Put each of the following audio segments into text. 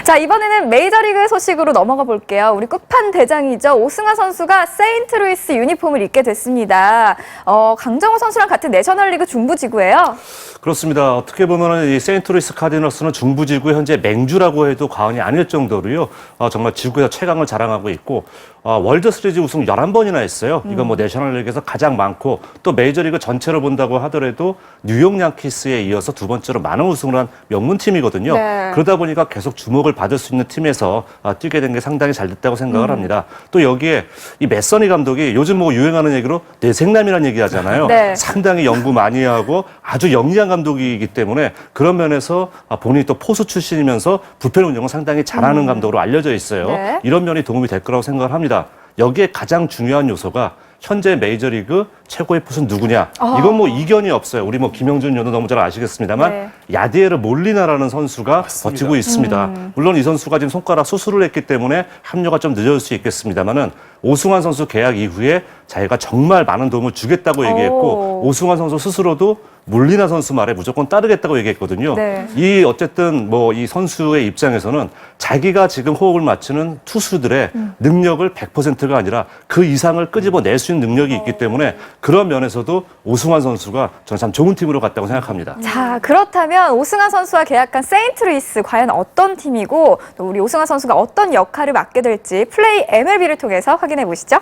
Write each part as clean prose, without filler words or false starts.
자, 이번에는 메이저리그 소식으로 넘어가 볼게요. 우리 끝판 대장이죠. 오승환 선수가 세인트루이스 유니폼을 입게 됐습니다. 강정호 선수랑 같은 내셔널리그 중부지구예요. 그렇습니다. 어떻게 보면 이 세인트루이스 카디너스는 중부지구 현재 맹주라고 해도 과언이 아닐 정도로요. 정말 지구에서 최강을 자랑하고 있고 월드시리즈 우승 11번이나 했어요. 이건 뭐 내셔널리그에서 가장 많고 또 메이저리그 전체로 본다고 하더라도 뉴욕 양키스에 이어서 두 번째로 많은 우승을 한 명문팀이거든요. 네. 그러다 보니까 계속 주목을 받을 수 있는 팀에서 뛰게 된 게 상당히 잘 됐다고 생각을 합니다. 또 여기에 이 매서니 감독이 요즘 뭐 유행하는 얘기로 뇌생남이라는 얘기 하잖아요. 네. 상당히 연구 많이 하고 아주 영리한 감독이기 때문에 그런 면에서 본인이 또 포수 출신이면서 불펜 운영을 상당히 잘하는 감독으로 알려져 있어요. 네. 이런 면이 도움이 될 거라고 생각을 합니다. 여기에 가장 중요한 요소가 현재 메이저리그 최고의 포수는 누구냐? 이건 뭐 이견이 없어요. 우리 뭐 김영준 의원도 너무 잘 아시겠습니다만 네. 야디에르 몰리나라는 선수가 버티고 있습니다. 물론 이 선수가 지금 손가락 수술을 했기 때문에 합류가 좀 늦어질 수 있겠습니다만은 오승환 선수 계약 이후에 자기가 정말 많은 도움을 주겠다고 얘기했고 오승환 선수 스스로도 몰리나 선수 말에 무조건 따르겠다고 얘기했거든요. 네. 이 어쨌든 뭐 이 선수의 입장에서는 자기가 지금 호흡을 맞추는 투수들의 능력을 100%가 아니라 그 이상을 끄집어낼 수 있는 능력이 있기 때문에 그런 면에서도 오승환 선수가 저는 참 좋은 팀으로 갔다고 생각합니다. 자, 그렇다면 오승환 선수와 계약한 세인트루이스 과연 어떤 팀이고 또 우리 오승환 선수가 어떤 역할을 맡게 될지 플레이 MLB를 통해서 확인해 보시죠.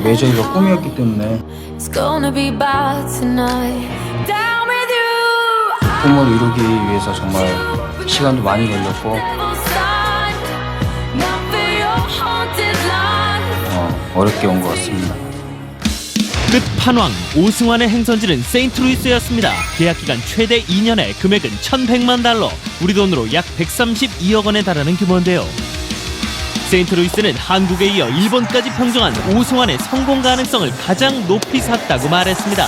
메이저리그가 꿈이었기 때문에 꿈을 이루기 위해서 정말 시간도 많이 걸렸고 어렵게 온 것 같습니다. 끝판왕 오승환의 행선지는 세인트루이스였습니다. 계약 기간 최대 2년에 금액은 $1,100만, 우리 돈으로 약 132억 원에 달하는 규모인데요. 세인트루이스는 한국에 이어 일본까지 평정한 오승환의 성공 가능성을 가장 높이 샀다고 말했습니다.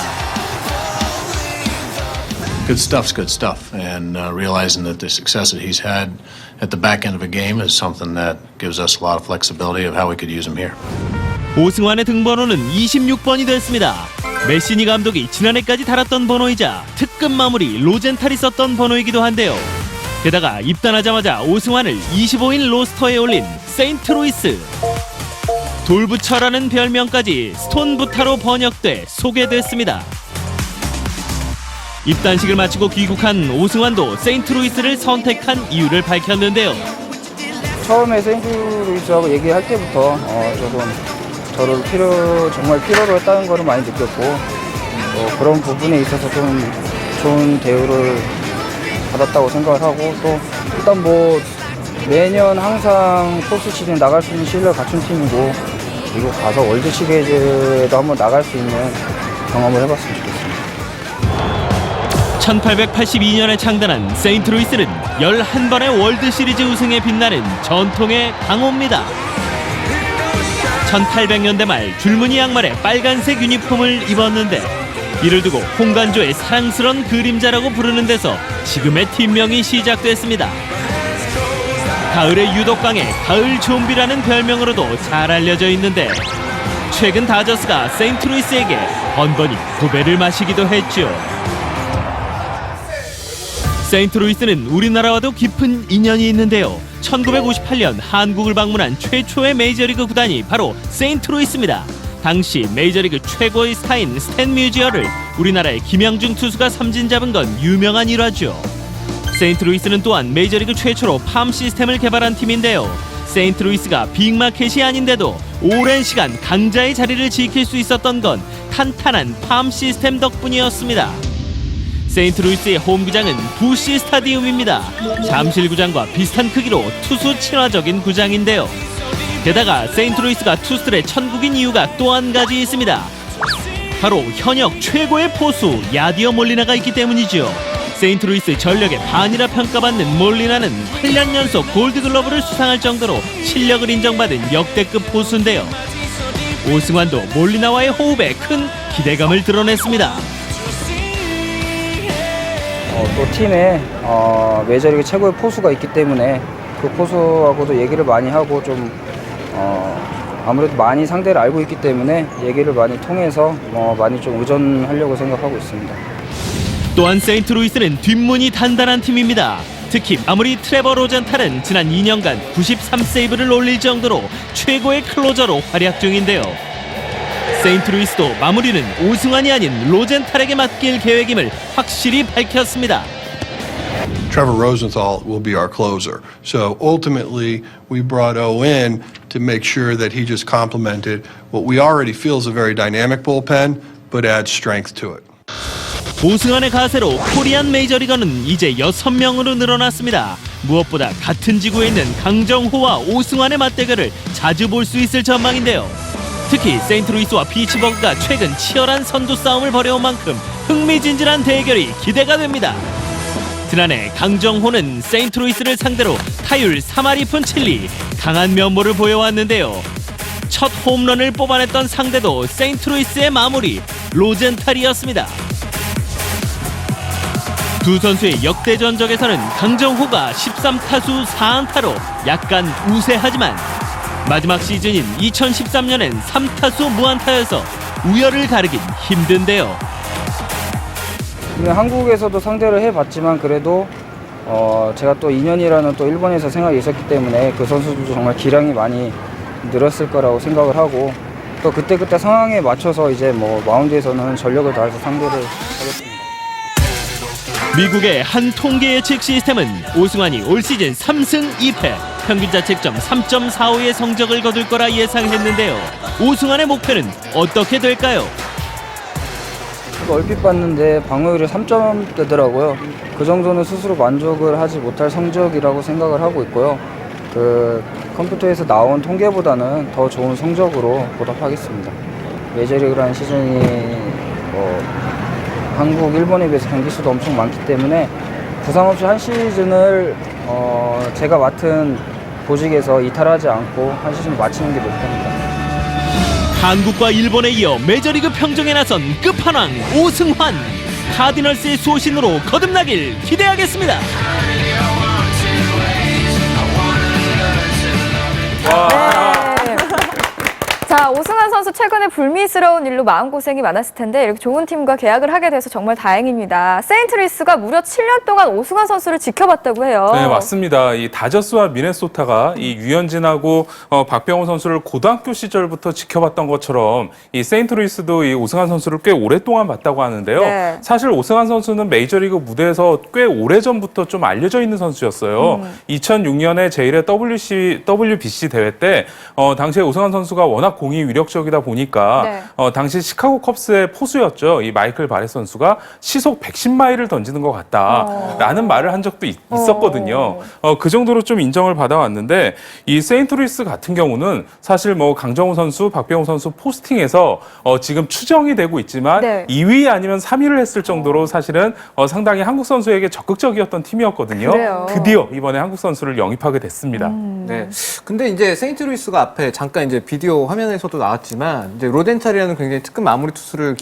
Good stuff's good stuff, and realizing that the success that he's had at the back end of a game is something that gives us a lot of flexibility of how we could use him here. 오승환의 등번호는 26번이 됐습니다. 메시니 감독이 지난해까지 달았던 번호이자 특급 마무리 로젠탈이 썼던 번호이기도 한데요. 게다가 입단하자마자 오승환을 25인 로스터에 올린 세인트루이스. 돌부처라는 별명까지 스톤부타로 번역돼 소개됐습니다. 입단식을 마치고 귀국한 오승환도 세인트루이스를 선택한 이유를 밝혔는데요. 처음에 세인트루이스하고 얘기할 때부터 조금 저를 정말 필요로 했다는 거를 많이 느꼈고 그런 부분에 있어서 좀 좋은 대우를 받았다고 생각을 하고 또 일단 뭐 매년 항상 포스트 시즌 나갈 수 있는 실력을 갖춘 팀이고 그리고 가서 월드 시리즈도 한번 나갈 수 있는 경험을 해봤으면 좋겠습니다. 1882년에 창단한 세인트루이스는 11번의 월드 시리즈 우승에 빛나는 전통의 강호입니다. 1800년대 말 줄무늬 양말에 빨간색 유니폼을 입었는데 이를 두고 홍간조의 사랑스런 그림자라고 부르는 데서 지금의 팀명이 시작됐습니다. 가을에 유독 강해 가을 좀비라는 별명으로도 잘 알려져 있는데 최근 다저스가 세인트루이스에게 번번이 고배를 마시기도 했죠. 세인트루이스는 우리나라와도 깊은 인연이 있는데요. 1958년 한국을 방문한 최초의 메이저리그 구단이 바로 세인트루이스입니다. 당시 메이저리그 최고의 스타인 스탠 뮤지어를 우리나라의 김양중 투수가 삼진 잡은 건 유명한 일화죠. 세인트루이스는 또한 메이저리그 최초로 팜 시스템을 개발한 팀인데요. 세인트루이스가 빅마켓이 아닌데도 오랜 시간 강자의 자리를 지킬 수 있었던 건 탄탄한 팜 시스템 덕분이었습니다. 세인트루이스의 홈구장은 부시 스타디움입니다. 잠실구장과 비슷한 크기로 투수 친화적인 구장인데요. 게다가 세인트루이스가 투수들의 천국인 이유가 또 한 가지 있습니다. 바로 현역 최고의 포수 야디어 몰리나가 있기 때문이죠. 세인트루이스 전력의 반이라 평가받는 몰리나는 8년 연속 골드글러브를 수상할 정도로 실력을 인정받은 역대급 포수인데요. 오승환도 몰리나와의 호흡에 큰 기대감을 드러냈습니다. 또 팀에 메이저리그 최고의 포수가 있기 때문에 그 포수하고도 얘기를 많이 하고 좀 아무래도 많이 상대를 알고 있기 때문에 얘기를 많이 통해서 많이 좀 의존하려고 생각하고 있습니다. 또한 세인트루이스는 뒷문이 단단한 팀입니다. 특히 마무리 트레버 로젠탈은 지난 2년간 93세이브를 올릴 정도로 최고의 클로저로 활약 중인데요. 세인트루이스도 마무리는 오승환이 아닌 로젠탈에게 맡길 계획임을 확실히 밝혔습니다. Trevor Rosenthal will be our closer. So ultimately, we brought O in to make sure that he just complemented what we already feel is a very dynamic bullpen, but adds strength to it. 오승환의 가세로 코리안 메이저리거는 이제 6명으로 늘어났습니다. 무엇보다 같은 지구에 있는 강정호와 오승환의 맞대결을 자주 볼 수 있을 전망인데요. 특히 세인트루이스와 피츠버그가 최근 치열한 선두 싸움을 벌여온 만큼 흥미진진한 대결이 기대가 됩니다. 지난해 강정호는 세인트루이스를 상대로 타율 3할 2푼 7리 강한 면모를 보여왔는데요. 첫 홈런을 뽑아냈던 상대도 세인트루이스의 마무리 로젠탈이었습니다. 두 선수의 역대 전적에서는 강정호가 13타수 4안타로 약간 우세하지만 마지막 시즌인 2013년엔 3타수 무안타여서 우열을 가르긴 힘든데요. 한국에서도 상대를 해봤지만 그래도 제가 또 2년이라는 또 일본에서 생각이 있었기 때문에 그 선수들도 정말 기량이 많이 늘었을 거라고 생각을 하고 또 그때 상황에 맞춰서 이제 뭐 마운드에서는 전력을 다해서 상대를 하겠습니다. 미국의 한 통계 예측 시스템은 오승환이 올 시즌 3승 2패, 평균 자책점 3.45의 성적을 거둘 거라 예상했는데요. 오승환의 목표는 어떻게 될까요? 얼핏 봤는데 방어율이 3점대더라고요. 그 정도는 스스로 만족을 하지 못할 성적이라고 생각을 하고 있고요. 그 컴퓨터에서 나온 통계보다는 더 좋은 성적으로 보답하겠습니다. 메이저리그라는 시즌이 한국, 일본에 비해서 경기 수도 엄청 많기 때문에 부상 없이 한 시즌을 제가 맡은 보직에서 이탈하지 않고 한 시즌 마치는 게 목표입니다. 한국과 일본에 이어 메이저리그 평정에 나선 끝판왕 오승환. 카디널스의 수호신으로 거듭나길 기대하겠습니다. 자, 오승환 선수 최근에 불미스러운 일로 마음고생이 많았을 텐데 이렇게 좋은 팀과 계약을 하게 돼서 정말 다행입니다. 세인트루이스가 무려 7년 동안 오승환 선수를 지켜봤다고 해요. 네, 맞습니다. 이 다저스와 미네소타가 이 유현진하고 박병호 선수를 고등학교 시절부터 지켜봤던 것처럼 이 세인트루이스도 이 오승환 선수를 꽤 오랫동안 봤다고 하는데요. 네. 사실 오승환 선수는 메이저리그 무대에서 꽤 오래전부터 좀 알려져 있는 선수였어요. 2006년에 제1회 WBC 대회 때 당시에 오승환 선수가 워낙 공이 위력적이다 보니까 네. 당시 시카고 컵스의 포수였죠. 이 마이클 바렛 선수가 시속 110마일을 던지는 것 같다라는 말을 한 적도 있었거든요. 그 정도로 좀 인정을 받아왔는데 이 세인트루이스 같은 경우는 사실 뭐 강정호 선수, 박병호 선수 포스팅에서 지금 추정이 되고 있지만 네. 2위 아니면 3위를 했을 정도로 사실은 상당히 한국 선수에게 적극적이었던 팀이었거든요. 그래요. 드디어 이번에 한국 선수를 영입하게 됐습니다. 네. 근데 이제 세인트루이스가 앞에 잠깐 이제 비디오 화면에서도 나왔지만 이제 로덴탈이라는 굉장히 특급 마무리 투수를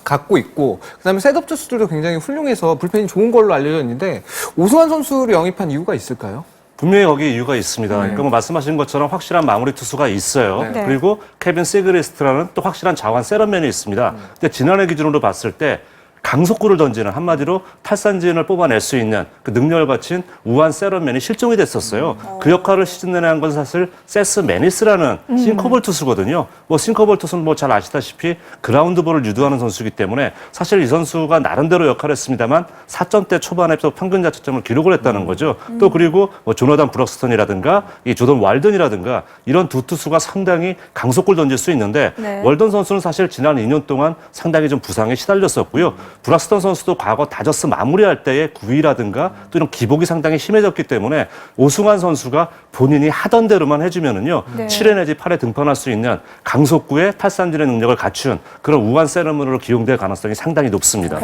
갖고 있고 그다음에 셋업 투수들도 굉장히 훌륭해서 불펜이 좋은 걸로 알려져 있는데 오승환 선수를 영입한 이유가 있을까요? 분명히 거기에 이유가 있습니다. 그러니까 뭐 말씀하신 것처럼 확실한 마무리 투수가 있어요. 네. 그리고 케빈 시그리스트라는 또 확실한 자완 세런맨이 있습니다. 근데 지난해 기준으로 봤을 때 강속구를 던지는 한마디로 탈삼진을 뽑아낼 수 있는 그 능력을 갖춘 우한 세런맨이 실종이 됐었어요. 그 역할을 시즌 내내 한 건 사실 세스 매니스라는 싱커볼 투수거든요. 뭐 싱커볼 투수는 뭐 잘 아시다시피 그라운드볼을 유도하는 선수이기 때문에 사실 이 선수가 나름대로 역할을 했습니다만 4점대 초반에서 평균 자책점을 기록을 했다는 거죠. 또 그리고 뭐 조너단 브럭스턴이라든가 이 조던 왈든이라든가 이런 두 투수가 상당히 강속구를 던질 수 있는데 네. 월던 선수는 사실 지난 2년 동안 상당히 좀 부상에 시달렸었고요. 브락스턴 선수도 과거 다저스 마무리할 때의 구위라든가 또 이런 기복이 상당히 심해졌기 때문에 오승환 선수가 본인이 하던 대로만 해주면은요. 네. 7회 내지 8회 등판할 수 있는 강속구의 탈삼진의 능력을 갖춘 그런 우한 세러머니로 기용될 가능성이 상당히 높습니다.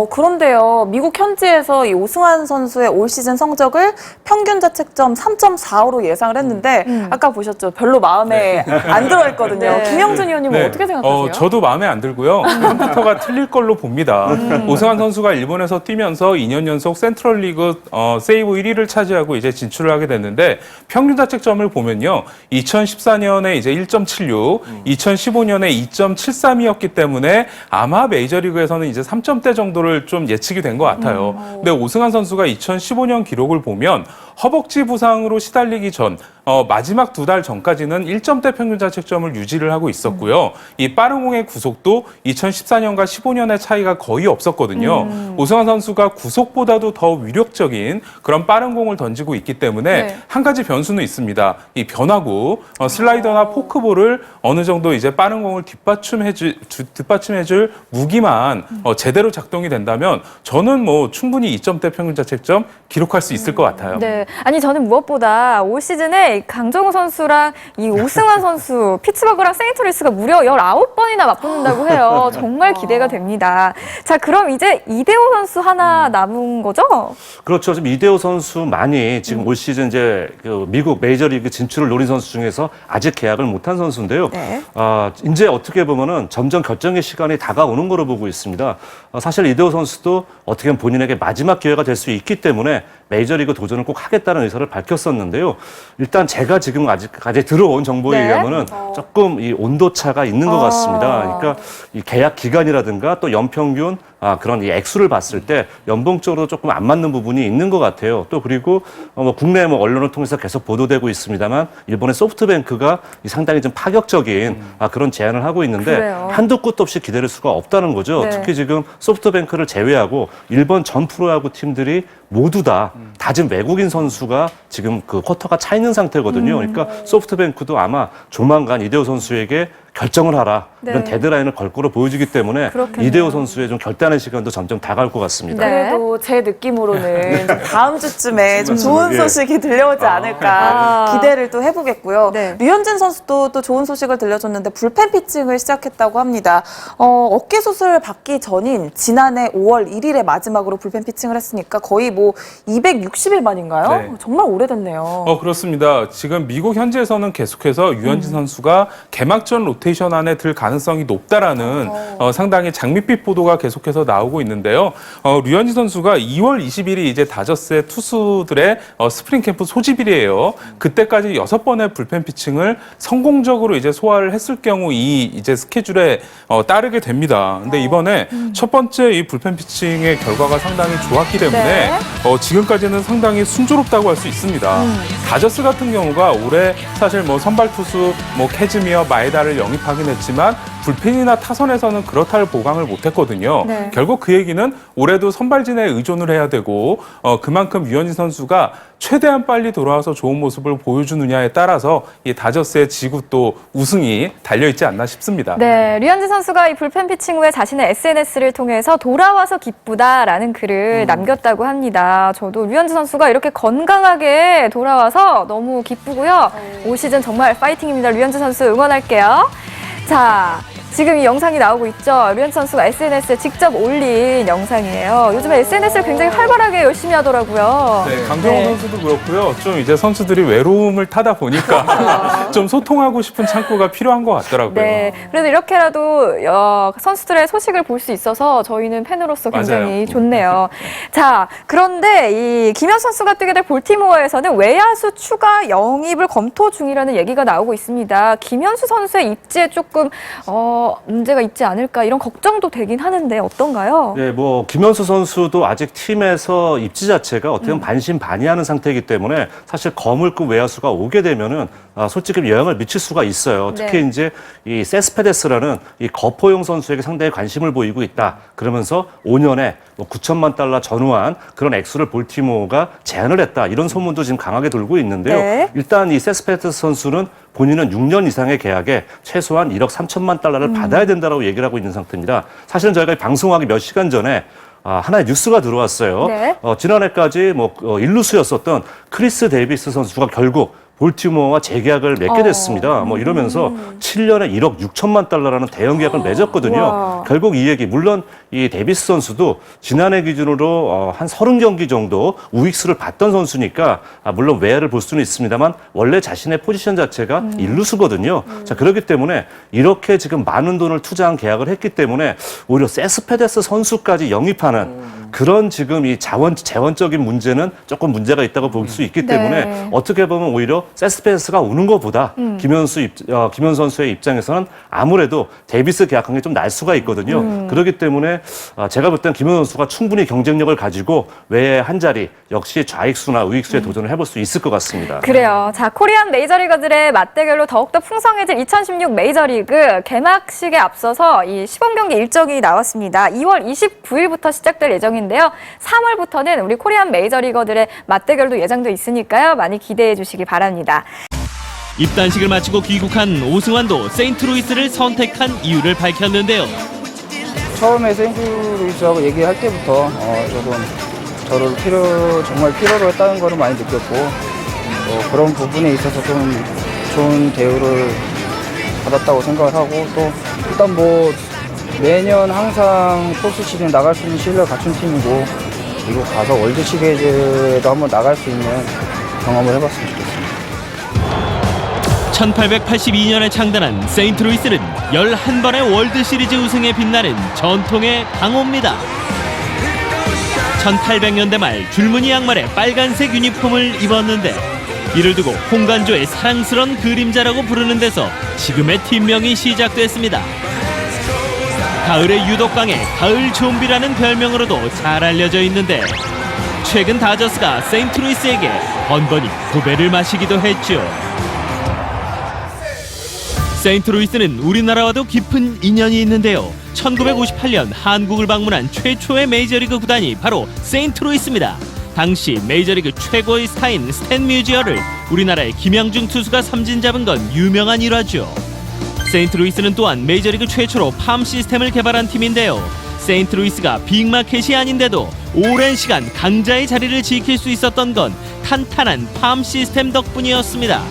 그런데요. 미국 현지에서 이 오승환 선수의 올 시즌 성적을 평균 자책점 3.45로 예상을 했는데 아까 보셨죠? 별로 마음에 안 들어했거든요. 네. 김영준 의원님은 어떻게 생각하세요? 저도 마음에 안 들고요. 컴퓨터가 틀릴 걸로 봅니다. 오승환 선수가 일본에서 뛰면서 2년 연속 센트럴리그 세이브 1위를 차지하고 이제 진출을 하게 됐는데 평균 자책점을 보면요. 2014년에 이제 1.76, 2015년에 2.73이었기 때문에 아마 메이저리그에서는 이제 3점대 정도를 좀 예측이 된 것 같아요. 근데 오승환 선수가 2015년 기록을 보면 허벅지 부상으로 시달리기 전 마지막 2달 전까지는 1점대 평균 자책점을 유지를 하고 있었고요. 이 빠른 공의 구속도 2014년과 15년의 차이가 거의 없었거든요. 오승환 선수가 구속보다도 더 위력적인 그런 빠른 공을 던지고 있기 때문에 네. 한 가지 변수는 있습니다. 이 변화구, 슬라이더나 포크볼을 어느 정도 이제 빠른 공을 뒷받침해줄 무기만 제대로 작동이 된다면 저는 뭐 충분히 2점대 평균 자책점 기록할 수 있을 것 같아요. 네. 아니, 저는 무엇보다 올 시즌에 강정호 선수랑 이 오승환 선수, 피츠버그랑 세인트루이스가 무려 19번이나 맞붙는다고 해요. 정말 기대가 됩니다. 자, 그럼 이제 이대호 선수 하나 남은 거죠? 그렇죠. 지금 이대호 선수만이 지금 올 시즌 이제 그 미국 메이저리그 진출을 노린 선수 중에서 아직 계약을 못한 선수인데요. 네. 이제 어떻게 보면은 점점 결정의 시간이 다가오는 거로 보고 있습니다. 사실 이대호 선수도 어떻게 보면 본인에게 마지막 기회가 될 수 있기 때문에 메이저리그 도전을 꼭 하겠다는 의사를 밝혔었는데요. 일단 제가 지금 아직까지 들어온 정보에 네. 의하면은 조금 이 온도 차가 있는 것 같습니다. 그러니까 이 계약 기간이라든가 또 연평균 그런 이 액수를 봤을 때 연봉적으로 조금 안 맞는 부분이 있는 것 같아요. 또 그리고 뭐 국내 뭐 언론을 통해서 계속 보도되고 있습니다만 일본의 소프트뱅크가 상당히 좀 파격적인 그런 제안을 하고 있는데 그래요. 한도 끝도 없이 기다릴 수가 없다는 거죠. 네. 특히 지금 소프트뱅크를 제외하고 일본 전 프로야구 팀들이 모두 다 지금 외국인 선수가 지금 그 쿼터가 차 있는 상태거든요. 그러니까 소프트뱅크도 아마 조만간 이대호 선수에게 결정을 하라. 이런 네. 데드라인을 걸 거로 보여지기 때문에 그렇겠네요. 이대호 선수의 좀 결단의 시간도 점점 다가올 것 같습니다. 네. 그래도 제 느낌으로는 좀 다음 주쯤에 좀 좋은 예. 소식이 들려오지 않을까 기대를 또 해보겠고요. 네. 류현진 선수도 또 좋은 소식을 들려줬는데 불펜 피칭을 시작했다고 합니다. 어깨 수술을 받기 전인 지난해 5월 1일에 마지막으로 불펜 피칭을 했으니까 거의 뭐 260일 만인가요? 네. 정말 오래됐네요. 그렇습니다. 지금 미국 현지에서는 계속해서 유현진 선수가 개막전 로테이션 안에 들 가능성이 높다라는 상당히 장밋빛 보도가 계속해서 나오고 있는데요. 류현진 선수가 2월 20일이 이제 다저스의 투수들의 스프링 캠프 소집일이에요. 그때까지 6번의 불펜 피칭을 성공적으로 이제 소화를 했을 경우 이 이제 스케줄에 따르게 됩니다. 근데 이번에 첫 번째 이 불펜 피칭의 결과가 상당히 좋았기 때문에 네. 지금까지는 상당히 순조롭다고 할 수 있습니다. 다저스 같은 경우가 올해 사실 뭐 선발 투수 뭐 캐즈미어 마에다를 영입하긴 했지만 불펜이나 타선에서는 그렇다를 보강을 못했거든요. 네. 결국 그 얘기는 올해도 선발진에 의존을 해야 되고 그만큼 유현진 선수가 최대한 빨리 돌아와서 좋은 모습을 보여주느냐에 따라서 이 다저스의 지구 또 우승이 달려있지 않나 싶습니다. 네, 류현진 선수가 이 불펜 피칭 후에 자신의 SNS를 통해서 돌아와서 기쁘다라는 글을 남겼다고 합니다. 저도 류현진 선수가 이렇게 건강하게 돌아와서 너무 기쁘고요. 올 시즌 정말 파이팅입니다. 류현진 선수 응원할게요. 자, 지금 이 영상이 나오고 있죠. 류현진 선수가 SNS에 직접 올린 영상이에요. 요즘에 SNS를 굉장히 활발하게 열심히 하더라고요. 네, 강정호 선수도 그렇고요. 좀 이제 선수들이 외로움을 타다 보니까 좀 소통하고 싶은 창구가 필요한 것 같더라고요. 네, 그래도 이렇게라도 선수들의 소식을 볼 수 있어서 저희는 팬으로서 굉장히 맞아요. 좋네요. 자, 그런데 이 김현수 선수가 뛰게 될 볼티모어에서는 외야수 추가 영입을 검토 중이라는 얘기가 나오고 있습니다. 김현수 선수의 입지에 조금 문제가 있지 않을까 이런 걱정도 되긴 하는데 어떤가요? 네, 뭐 김현수 선수도 아직 팀에서 입지 자체가 어떻게 보면 반신반의하는 상태이기 때문에 사실 거물급 외야수가 오게 되면은 솔직히 영향을 미칠 수가 있어요. 특히 네. 이제 이 세스페데스라는 이 거포용 선수에게 상당히 관심을 보이고 있다. 그러면서 5년에 뭐 9천만 달러 전후한 그런 액수를 볼티모어가 제안을 했다. 이런 소문도 지금 강하게 돌고 있는데요. 네. 일단 이 세스페데스 선수는 본인은 6년 이상의 계약에 최소한 1억 3천만 달러를 받아야 된다라고 얘기를 하고 있는 상태입니다. 사실은 저희가 방송하기 몇 시간 전에 하나의 뉴스가 들어왔어요. 네. 지난해까지 뭐 일루수였었던 크리스 데이비스 선수가 결국 볼티모어와 재계약을 맺게 됐습니다. 뭐 이러면서 7년에 1억 6천만 달러라는 대형 계약을 맺었거든요. 와. 결국 이 얘기, 물론 이 데이비스 선수도 지난해 기준으로 한 30경기 정도 우익수를 봤던 선수니까 물론 외야를 볼 수는 있습니다만 원래 자신의 포지션 자체가 일루수거든요. 자, 그렇기 때문에 이렇게 지금 많은 돈을 투자한 계약을 했기 때문에 오히려 세스페데스 선수까지 영입하는 그런 지금 이 재원적인 문제는 조금 문제가 있다고 볼 수 있기 때문에 네. 어떻게 보면 오히려 세스페데스가 오는 것보다 김현 선수의 입장에서는 아무래도 데이비스 계약한 게 좀 날 수가 있거든요. 그렇기 때문에 제가 볼 땐 김현 선수가 충분히 경쟁력을 가지고 외에 한 자리 역시 좌익수나 우익수에 도전을 해볼 수 있을 것 같습니다. 그래요. 자, 코리안 메이저리거들의 맞대결로 더욱더 풍성해질 2016 메이저리그 개막식에 앞서서 이 시범경기 일정이 나왔습니다. 2월 29일부터 시작될 예정인데요. 3월부터는 우리 코리안 메이저리거들의 맞대결도 예정돼 있으니까요. 많이 기대해 주시기 바랍니다. 입단식을 마치고 귀국한 오승환도 세인트루이스를 선택한 이유를 밝혔는데요. 처음에 세인트루이스하고 얘기할 때부터 조금 저를 정말 필요로 했다는 거를 많이 느꼈고 그런 부분에 있어서 좀 좋은 대우를 받았다고 생각을 하고 또 일단 뭐 매년 항상 포스트 시즌 나갈 수 있는 실력을 갖춘 팀이고 그리고 가서 월드 시리즈도 한번 나갈 수 있는 경험을 해봤으면 좋겠습니다. 1882년에 창단한 세인트루이스는 11번의 월드시리즈 우승에 빛나는 전통의 강호입니다. 1800년대 말 줄무늬 양말에 빨간색 유니폼을 입었는데 이를 두고 홍간조의 사랑스런 그림자라고 부르는 데서 지금의 팀명이 시작됐습니다. 가을에 유독 강해 가을 좀비라는 별명으로도 잘 알려져 있는데 최근 다저스가 세인트루이스에게 번번이 고배를 마시기도 했죠. 세인트루이스는 우리나라와도 깊은 인연이 있는데요. 1958년 한국을 방문한 최초의 메이저리그 구단이 바로 세인트루이스입니다. 당시 메이저리그 최고의 스타인 스탠 뮤지어를 우리나라의 김양중 투수가 삼진 잡은 건 유명한 일화죠. 세인트루이스는 또한 메이저리그 최초로 팜 시스템을 개발한 팀인데요. 세인트루이스가 빅마켓이 아닌데도 오랜 시간 강자의 자리를 지킬 수 있었던 건 탄탄한 팜 시스템 덕분이었습니다.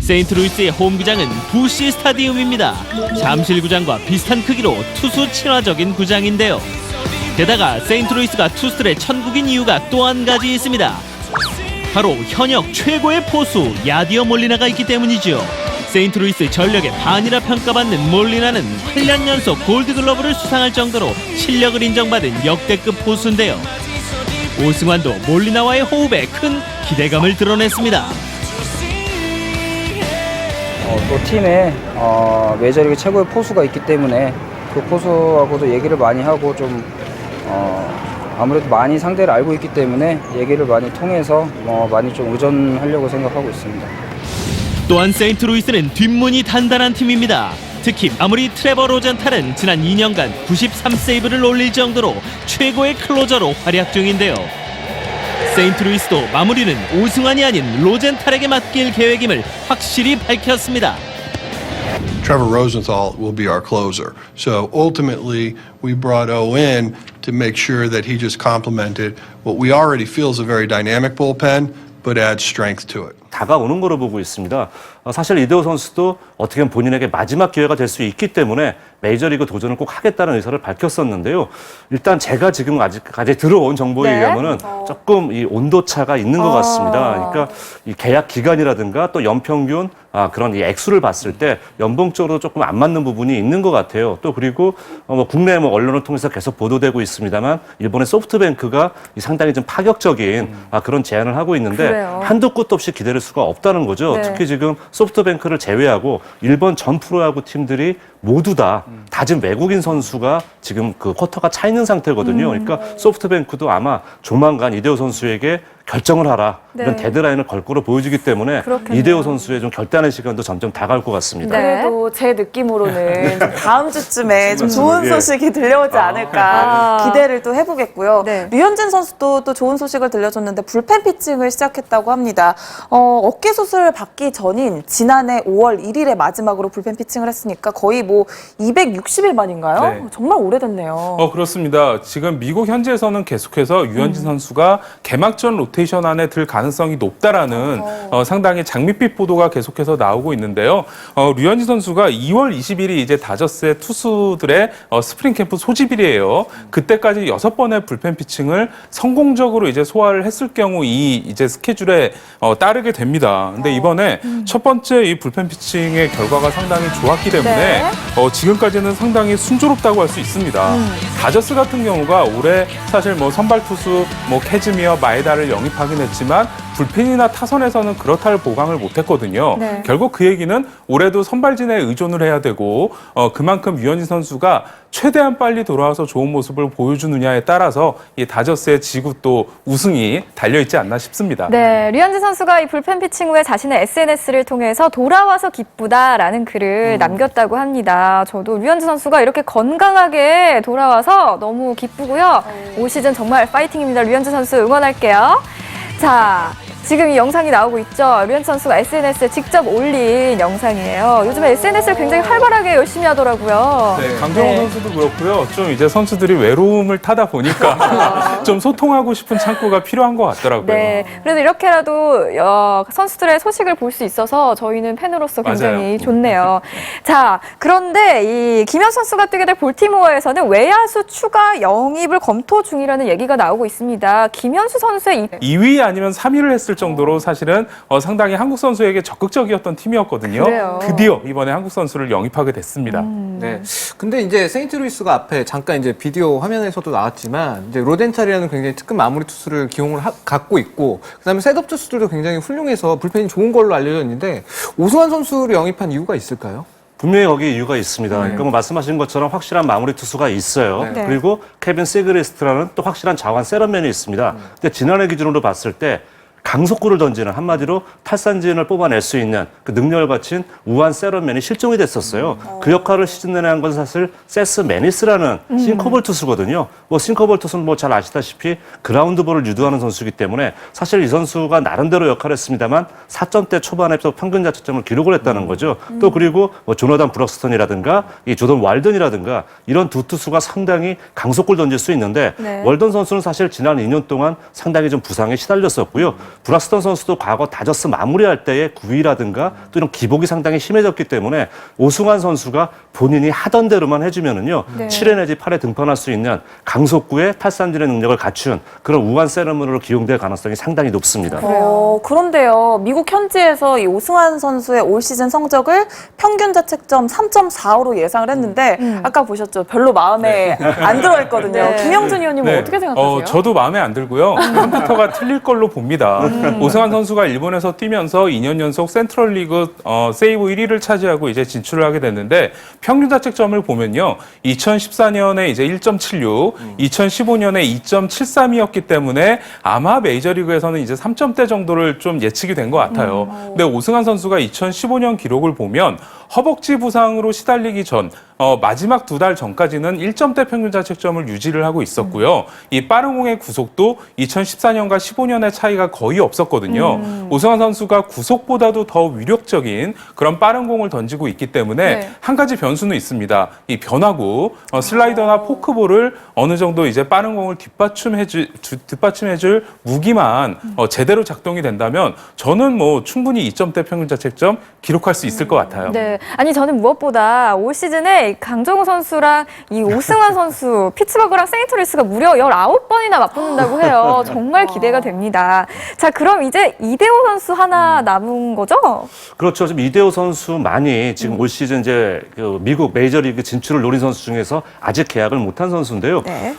세인트루이스의 홈구장은 부시 스타디움입니다. 잠실구장과 비슷한 크기로 투수 친화적인 구장인데요. 게다가 세인트루이스가 투수들의 천국인 이유가 또 한 가지 있습니다. 바로 현역 최고의 포수 야디어 몰리나가 있기 때문이죠. 세인트루이스 전력의 반이라 평가받는 몰리나는 8년 연속 골드글러브를 수상할 정도로 실력을 인정받은 역대급 포수인데요. 오승환도 몰리나와의 호흡에 큰 기대감을 드러냈습니다. 또 팀에 메이저리그 최고의 포수가 있기 때문에 그 포수하고도 얘기를 많이 하고 좀 아무래도 많이 상대를 알고 있기 때문에 얘기를 많이 통해서 많이 좀 의존하려고 생각하고 있습니다. 또한 세인트루이스는 뒷문이 단단한 팀입니다. 특히 아무리 트레버 로젠탈은 지난 2년간 93세이브를 올릴 정도로 최고의 클로저로 활약 중인데요. 세인트루이스도 마무리는 오승환이 아닌 로젠탈에게 맡길 계획임을 확실히 밝혔습니다. Trevor Rosenthal will be our closer. So ultimately, we brought O in to make sure that he just complemented what we already feel is a very dynamic bullpen, but adds strength to it. 다가오는 거로 보고 있습니다. 사실 이대호 선수도 어떻게 보면 본인에게 마지막 기회가 될 수 있기 때문에 메이저리그 도전을 꼭 하겠다는 의사를 밝혔었는데요. 일단 제가 지금 아직까지 들어온 정보에 네. 의하면은 조금 이 온도 차가 있는 것 같습니다. 그러니까 이 계약 기간이라든가 또 연평균 그런 이 액수를 봤을 때 연봉적으로 조금 안 맞는 부분이 있는 것 같아요. 또 그리고 국내 언론을 통해서 계속 보도되고 있습니다만 일본의 소프트뱅크가 상당히 좀 파격적인 그런 제안을 하고 있는데 그래요. 한도 끝도 없이 기다릴 수가 없다는 거죠. 네. 특히 지금 소프트뱅크를 제외하고 일본 전 프로야구 팀들이 모두 다 다진 외국인 선수가 지금 그 쿼터가 차 있는 상태거든요. 그러니까 소프트뱅크도 아마 조만간 이대호 선수에게 결정을 하라 이런 네. 데드라인을 걸 거로 보여지기 때문에 그렇겠네요. 이대호 선수의 좀 결단의 시간도 점점 다가올 것 같습니다. 네. 그래도 제 느낌으로는 좀 다음 주쯤에 좀 좋은 예. 소식이 들려오지 않을까 기대를 또 해보겠고요. 네. 류현진 선수도 또 좋은 소식을 들려줬는데 불펜 피칭을 시작했다고 합니다. 어깨 수술 받기 전인 지난해 5월 1일에 마지막으로 불펜 피칭을 했으니까 거의 뭐 260일 만인가요? 네. 정말 오래됐네요. 그렇습니다. 지금 미국 현지에서는 계속해서 유현진 선수가 개막전 로테 로테이션 안에 들 가능성이 높다라는 상당히 장밋빛 보도가 계속해서 나오고 있는데요. 류현진 선수가 2월 20일이 이제 다저스의 투수들의 스프링 캠프 소집일이에요. 그때까지 6번의 불펜 피칭을 성공적으로 이제 소화를 했을 경우 이 이제 스케줄에 따르게 됩니다. 근데 이번에 첫 번째 이 불펜 피칭의 결과가 상당히 좋았기 때문에 네. 지금까지는 상당히 순조롭다고 할 수 있습니다. 다저스 같은 경우가 올해 사실 뭐 선발 투수 뭐 캐즈미어, 마에다를 영입하긴 했지만 불펜이나 타선에서는 그렇다를 보강을 못했거든요. 네. 결국 그 얘기는 올해도 선발진에 의존을 해야 되고 그만큼 류현진 선수가 최대한 빨리 돌아와서 좋은 모습을 보여주느냐에 따라서 이 다저스의 지구 또 우승이 달려있지 않나 싶습니다. 네, 류현진 선수가 이 불펜 피칭 후에 자신의 SNS를 통해서 돌아와서 기쁘다라는 글을 남겼다고 합니다. 저도 류현진 선수가 이렇게 건강하게 돌아와서 너무 기쁘고요. 올 시즌 정말 파이팅입니다. 류현진 선수 응원할게요. 자, 지금 이 영상이 나오고 있죠. 류현진 선수가 SNS에 직접 올린 영상이에요. 요즘에 SNS를 굉장히 활발하게 열심히 하더라고요. 네, 강정호 선수도 그렇고요. 좀 이제 선수들이 외로움을 타다 보니까 좀 소통하고 싶은 창구가 필요한 것 같더라고요. 네, 그래서 이렇게라도 선수들의 소식을 볼 수 있어서 저희는 팬으로서 굉장히 맞아요. 좋네요. 자, 그런데 이 김현 선수가 뛰게 될 볼티모어에서는 외야수 추가 영입을 검토 중이라는 얘기가 나오고 있습니다. 김현수 선수의 2위 아니면 3위를 했을 정도로 사실은 상당히 한국 선수에게 적극적이었던 팀이었거든요. 그래요. 드디어 이번에 한국 선수를 영입하게 됐습니다. 네. 근데 이제 세인트루이스가 앞에 잠깐 이제 비디오 화면에서도 나왔지만 이제 로덴찰이라는 굉장히 특급 마무리 투수를 기용을 갖고 있고 그다음에 셋업 투수들도 굉장히 훌륭해서 불펜이 좋은 걸로 알려져 있는데 오승환 선수를 영입한 이유가 있을까요? 분명히 거기에 이유가 있습니다. 그러니까 뭐 말씀하신 것처럼 확실한 마무리 투수가 있어요. 네. 그리고 케빈 시그리스트라는 또 확실한 자완 세런맨이 있습니다. 근데 지난해 기준으로 봤을 때 강속구를 던지는 한마디로 탈산진을 뽑아낼 수 있는 그 능력을 갖춘 우한 세런맨이 실종이 됐었어요. 그 역할을 시즌 내내 한 건 사실 세스 매니스라는 싱커볼 투수거든요. 뭐 싱커볼 투수는 뭐 잘 아시다시피 그라운드볼을 유도하는 선수이기 때문에 사실 이 선수가 나름대로 역할을 했습니다만 4점대 초반에서 평균 자책점을 기록을 했다는 거죠. 또 그리고 뭐 조너단 브럭스턴이라든가 이 조던 왈든이라든가 이런 두 투수가 상당히 강속구를 던질 수 있는데 네. 월던 선수는 사실 지난 2년 동안 상당히 좀 부상에 시달렸었고요. 브락스턴 선수도 과거 다저스 마무리할 때의 구위라든가 또 이런 기복이 상당히 심해졌기 때문에 오승환 선수가 본인이 하던 대로만 해주면은요. 네. 7회 내지 8회 등판할 수 있는 강속구의 탈산진의 능력을 갖춘 그런 우한 세러머니로 기용될 가능성이 상당히 높습니다. 그런데요, 미국 현지에서 이 오승환 선수의 올 시즌 성적을 평균 자책점 3.45로 예상을 했는데 아까 보셨죠? 별로 마음에 안 들어했거든요. 네. 김영준 의원님은 어떻게 생각하세요? 저도 마음에 안 들고요. 컴퓨터가 틀릴 걸로 봅니다. 오승환 선수가 일본에서 뛰면서 2년 연속 센트럴리그 세이브 1위를 차지하고 이제 진출을 하게 됐는데 평균 자책점을 보면요. 2014년에 이제 1.76, 2015년에 2.73이었기 때문에 아마 메이저리그에서는 이제 3점대 정도를 좀 예측이 된 것 같아요. 근데 오승환 선수가 2015년 기록을 보면 허벅지 부상으로 시달리기 전 마지막 2달 전까지는 1점대 평균 자책점을 유지를 하고 있었고요. 이 빠른 공의 구속도 2014년과 15년의 차이가 거의 없었거든요. 오승환 선수가 구속보다도 더 위력적인 그런 빠른 공을 던지고 있기 때문에 네. 한 가지 변수는 있습니다. 이 변화구, 슬라이더나 포크볼을 어느 정도 이제 빠른 공을 뒷받침해줄 무기만 제대로 작동이 된다면 저는 뭐 충분히 2점대 평균 자책점 기록할 수 있을 것 같아요. 네. 아니 저는 무엇보다 올 시즌에 강정호 선수랑 이 오승환 선수, 피츠버그랑 세인트루이스가 무려 19번이나 맞붙는다고 해요. 정말 기대가 됩니다. 자, 그럼 이제 이대호 선수 하나 남은 거죠? 그렇죠. 지금 이대호 선수만이 지금 올 시즌 이제 그 미국 메이저리그 진출을 노린 선수 중에서 아직 계약을 못한 선수인데요. 네.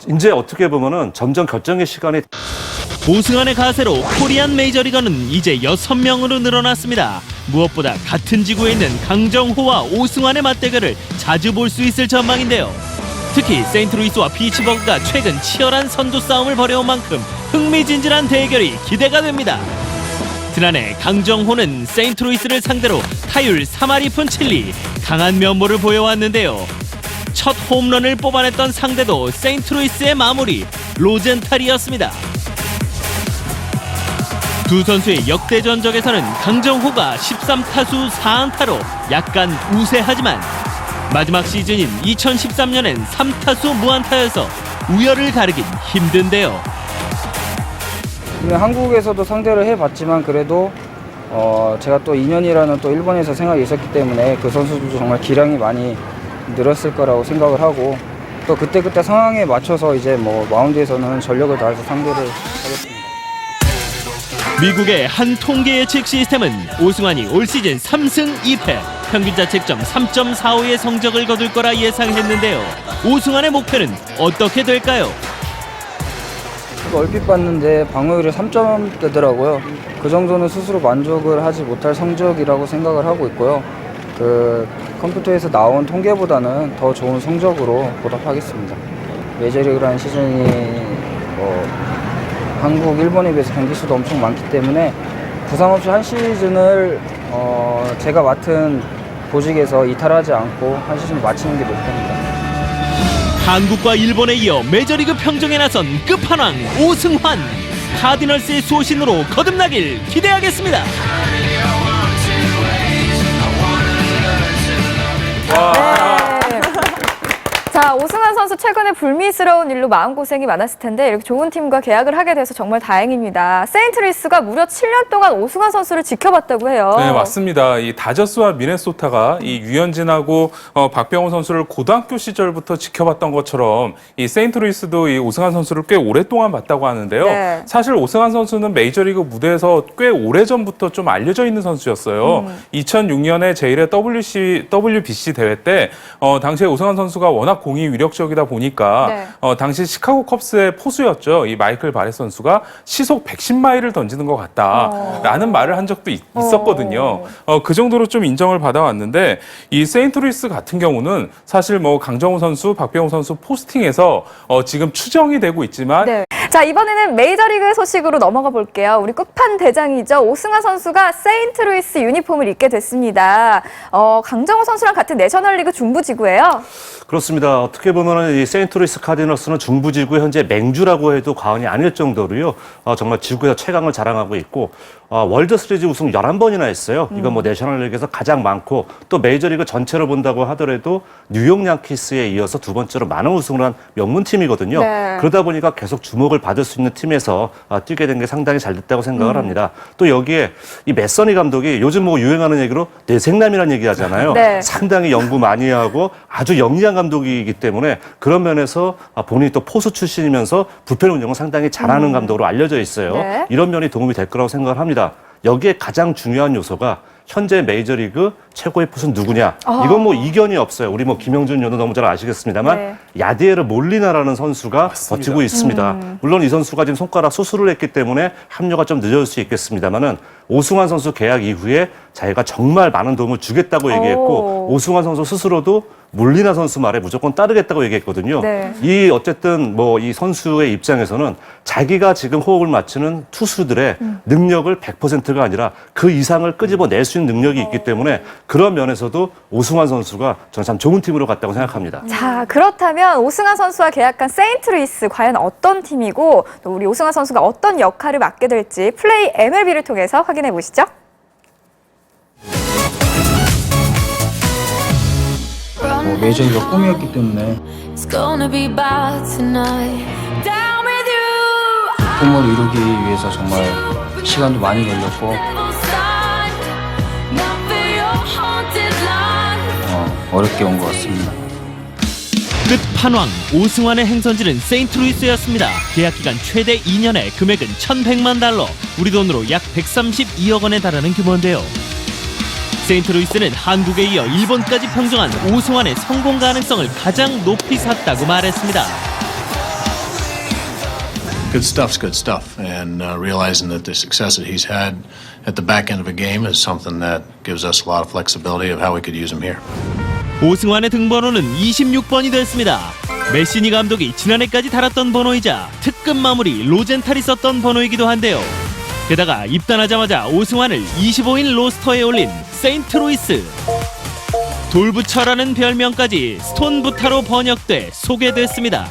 이제 어떻게 보면은 점점 결정의 시간이 오승환의 가세로 코리안 메이저리거는 이제 6명으로 늘어났습니다. 무엇보다 같은 지구에 있는 강정호와 오승환의 맞대결을 자주 볼 수 있을 전망인데요. 특히 세인트루이스와 피츠버그가 최근 치열한 선두 싸움을 벌여온 만큼 흥미진진한 대결이 기대가 됩니다. 지난해 강정호는 세인트루이스를 상대로 타율 3할 2푼 7리 강한 면모를 보여왔는데요. 첫 홈런을 뽑아냈던 상대도 세인트루이스의 마무리 로젠탈이었습니다. 두 선수의 역대 전적에서는 강정호가 13타수 4안타로 약간 우세하지만 마지막 시즌인 2013년엔 3타수 무안타여서 우열을 가르긴 힘든데요. 근데 한국에서도 상대를 해봤지만 그래도 제가 또 2년이라는 또 일본에서 생각이 있었기 때문에 그 선수들도 정말 기량이 많이 늘었을 거라고 생각을 하고 또 그때 상황에 맞춰서 이제 뭐 마운드에서는 전력을 다해서 상대를 하겠습니다. 미국의 한 통계 예측 시스템은 오승환이 올 시즌 3승 2패, 평균 자책점 3.45의 성적을 거둘 거라 예상했는데요. 오승환의 목표는 어떻게 될까요? 얼핏 봤는데 방어율이 3점대더라고요. 그 정도는 스스로 만족을 하지 못할 성적이라고 생각을 하고 있고요. 그 컴퓨터에서 나온 통계보다는 더 좋은 성적으로 보답하겠습니다. 메이저리그라는 시즌이 한국, 일본에 비해서 경기 수도 엄청 많기 때문에 부상 없이 한 시즌을 제가 맡은 보직에서 이탈하지 않고 한 시즌을 마치는 게 목표입니다. 한국과 일본에 이어 메이저리그 평정에 나선 끝판왕 오승환. 카디널스의 소신으로 거듭나길 기대하겠습니다. 자, 오승환 선수 최근에 불미스러운 일로 마음고생이 많았을 텐데 이렇게 좋은 팀과 계약을 하게 돼서 정말 다행입니다. 세인트루이스가 무려 7년 동안 오승환 선수를 지켜봤다고 해요. 네, 맞습니다. 이 다저스와 미네소타가 이 유현진하고 박병호 선수를 고등학교 시절부터 지켜봤던 것처럼 이 세인트루이스도 이 오승환 선수를 꽤 오랫동안 봤다고 하는데요. 네. 사실 오승환 선수는 메이저리그 무대에서 꽤 오래전부터 좀 알려져 있는 선수였어요. 2006년에 제1회 WBC 대회 때 당시에 오승환 선수가 워낙 공이 위력적이다 보니까 네. 당시 시카고 컵스의 포수였죠. 이 마이클 바렛 선수가 시속 110마일을 던지는 것 같다라는 말을 한 적도 있었거든요. 그 정도로 좀 인정을 받아왔는데 이 세인트루이스 같은 경우는 사실 뭐 강정호 선수, 박병호 선수 포스팅에서 지금 추정이 되고 있지만 네. 자, 이번에는 메이저리그 소식으로 넘어가 볼게요. 우리 끝판 대장이죠. 오승환 선수가 세인트루이스 유니폼을 입게 됐습니다. 강정호 선수랑 같은 내셔널리그 중부지구예요. 그렇습니다. 어떻게 보면 이 세인트루이스 카디너스는 중부지구 현재 맹주라고 해도 과언이 아닐 정도로요. 정말 지구에서 최강을 자랑하고 있고 월드 시리즈 우승 11번이나 했어요. 이건 뭐 내셔널리그에서 가장 많고 또 메이저리그 전체로 본다고 하더라도 뉴욕 양키스에 이어서 두 번째로 많은 우승을 한 명문팀이거든요. 네. 그러다 보니까 계속 주목을 받을 수 있는 팀에서 뛰게 된 게 상당히 잘 됐다고 생각을 합니다. 또 여기에 이 매서니 감독이 요즘 뭐 유행하는 얘기로 뇌생남이라는 얘기 하잖아요. 네. 상당히 연구 많이 하고 아주 영리한 감독이기 때문에 그런 면에서 본인이 또 포수 출신이면서 불펜 운영을 상당히 잘하는 감독으로 알려져 있어요. 네. 이런 면이 도움이 될 거라고 생각을 합니다. 여기에 가장 중요한 요소가 현재 메이저리그 최고의 포수는 누구냐. 이건 뭐 이견이 없어요. 우리 뭐 김영준 의원도 너무 잘 아시겠습니다만 네. 야디에르 몰리나라는 선수가 맞습니다. 버티고 있습니다. 물론 이 선수가 지금 손가락 수술을 했기 때문에 합류가 좀 늦어질 수 있겠습니다만은 오승환 선수 계약 이후에 자기가 정말 많은 도움을 주겠다고 얘기했고 오승환 선수 스스로도 몰리나 선수 말에 무조건 따르겠다고 얘기했거든요. 네. 이 어쨌든 뭐 이 선수의 입장에서는 자기가 지금 호흡을 맞추는 투수들의 능력을 100%가 아니라 그 이상을 끄집어낼 수 있는 능력이 있기 때문에 그런 면에서도 오승환 선수가 저는 참 좋은 팀으로 갔다고 생각합니다. 자, 그렇다면 오승환 선수와 계약한 세인트루이스 과연 어떤 팀이고 또 우리 오승환 선수가 어떤 역할을 맡게 될지 플레이 MLB를 통해서 확인해 보시죠. 메이저리그가 꿈이었기 때문에 꿈을 이루기 위해서 정말 시간도 많이 걸렸고 어렵게 온 것 같습니다. 끝판왕 오승환의 행선지는 세인트루이스였습니다. 계약 기간 최대 2년에 금액은 $1,100만, 우리 돈으로 약 132억 원에 달하는 규모인데요. 세인트루이스는 한국에 이어 일본까지 평정한 오승환의 성공 가능성을 가장 높이 샀다고 말했습니다. Good stuff's good stuff, and realizing that the success that he's had at the back end of a game is something that gives us a lot of flexibility of how we could use him here. 오승환의 등번호는 26번이 됐습니다. 메시니 감독이 지난해까지 달았던 번호이자 특급 마무리 로젠탈이 썼던 번호이기도 한데요. 게다가 입단하자마자 오승환을 25인 로스터에 올린 세인트루이스. 돌부처라는 별명까지 스톤부타로 번역돼 소개됐습니다.